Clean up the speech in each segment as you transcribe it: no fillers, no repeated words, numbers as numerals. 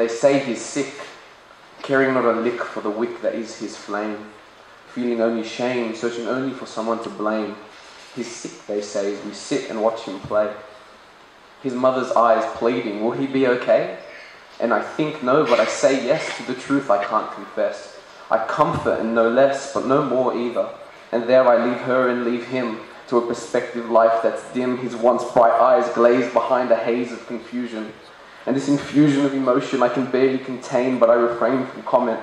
They say he's sick, caring not a lick for the wick that is his flame, feeling only shame, searching only for someone to blame. He's sick, they say, as we sit and watch him play. His mother's eyes pleading, will he be okay? And I think no, but I say yes to the truth I can't confess. I comfort and no less, but no more either. And there I leave her and leave him to a perspective life that's dim, his once bright eyes glazed behind a haze of confusion. And this infusion of emotion I can barely contain, but I refrain from comment.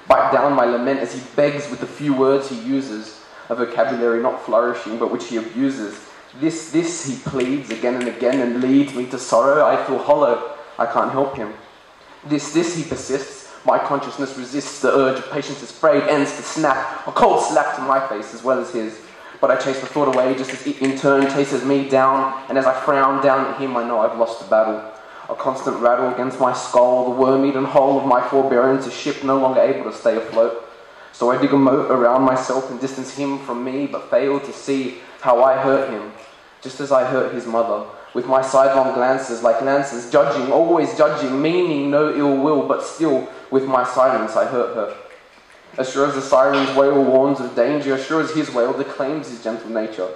Bite down my lament as he begs with the few words he uses, a vocabulary not flourishing but which he abuses. This he pleads again and again and leads me to sorrow. I feel hollow, I can't help him. This he persists. My consciousness resists the urge of patience is frayed, ends to snap, a cold slap to my face as well as his. But I chase the thought away just as it in turn chases me down, and as I frown down at him I know I've lost the battle. A constant rattle against my skull, the worm-eaten hull of my forbearance, a ship no longer able to stay afloat. So I dig a moat around myself and distance him from me, but fail to see how I hurt him, just as I hurt his mother, with my sidelong glances like lances, judging, always judging, meaning no ill will, but still, with my silence I hurt her. As sure as the siren's wail warns of danger, as sure as his wail declaims his gentle nature,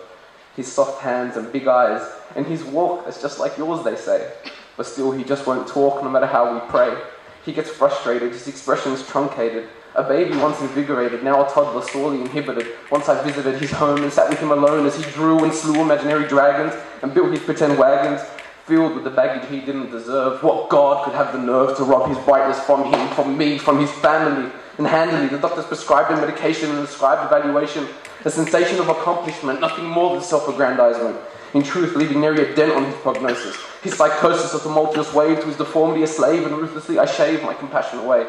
his soft hands and big eyes, and his walk is just like yours, they say. But still he just won't talk no matter how we pray. He gets frustrated, his expression's truncated. A baby once invigorated, now a toddler sorely inhibited. Once I visited his home and sat with him alone as he drew and slew imaginary dragons and built his pretend wagons, filled with the baggage he didn't deserve. What God could have the nerve to rob his brightness from him, from me, from his family? And handily, the doctors prescribed him medication and prescribed evaluation, a sensation of accomplishment, nothing more than self-aggrandizement. In truth, leaving nary a dent on his prognosis. His psychosis a tumultuous wave, to his deformity a slave, and ruthlessly I shave my compassion away.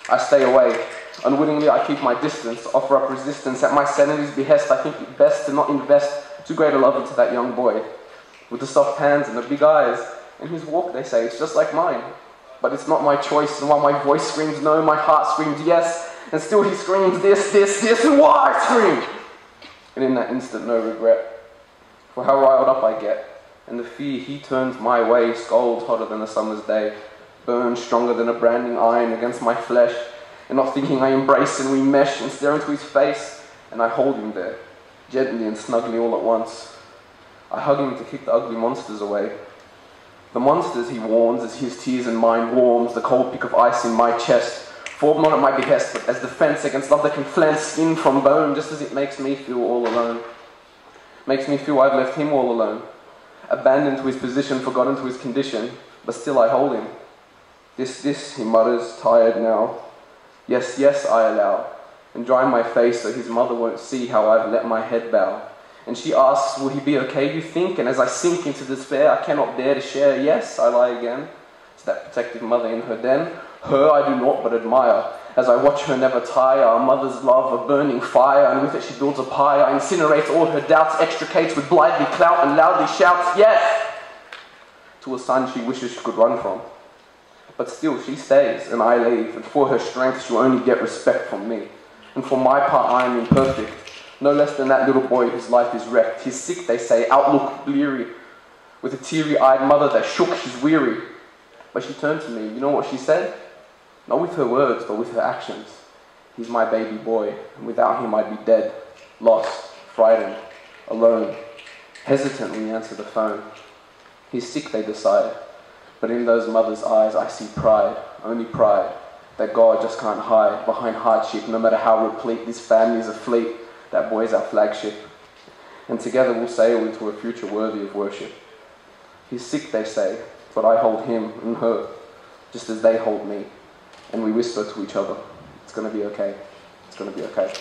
I stay away. Unwittingly I keep my distance, offer up resistance. At my sanity's behest I think it best to not invest too great a love into that young boy. With the soft hands and the big eyes, and his walk, they say, it's just like mine. But it's not my choice, and while my voice screams no, my heart screams yes, and still he screams this, and why I scream? And in that instant no regret. For how riled up I get, and the fear he turns my way scolds hotter than a summer's day, burns stronger than a branding iron against my flesh, and not thinking I embrace and we mesh and stare into his face, and I hold him there, gently and snugly all at once. I hug him to keep the ugly monsters away. The monsters, he warns, as his tears and mine warms the cold peak of ice in my chest, formed not at my behest, but as defense against love that can flance skin from bone, just as it makes me feel all alone. Makes me feel I've left him all alone, abandoned to his position, forgotten to his condition, but still I hold him. This, he mutters, tired now. Yes, I allow, and dry my face so his mother won't see how I've let my head bow. And she asks, will he be okay, you think? And as I sink into despair, I cannot bear to share. Yes, I lie again. To that protective mother in her den. Her I do naught but admire, as I watch her never tire, our mother's love a burning fire, and with it she builds a pyre, incinerates all her doubts, extricates with blithely clout, and loudly shouts, yes! To a son she wishes she could run from. But still she stays, and I leave, and for her strength she'll only get respect from me. And for my part I am imperfect, no less than that little boy whose life is wrecked. He's sick, they say, outlook bleary, with a teary-eyed mother that shook, she's weary. But she turned to me, you know what she said? Not with her words, but with her actions. He's my baby boy, and without him I'd be dead, lost, frightened, alone. Hesitant, we answer the phone. He's sick, they decide, but in those mothers' eyes I see pride, only pride, that God just can't hide behind hardship, no matter how replete this family's a fleet. That boy's our flagship, and together we'll sail into a future worthy of worship. He's sick, they say, but I hold him and her, just as they hold me, and we whisper to each other, it's going to be okay, it's going to be okay.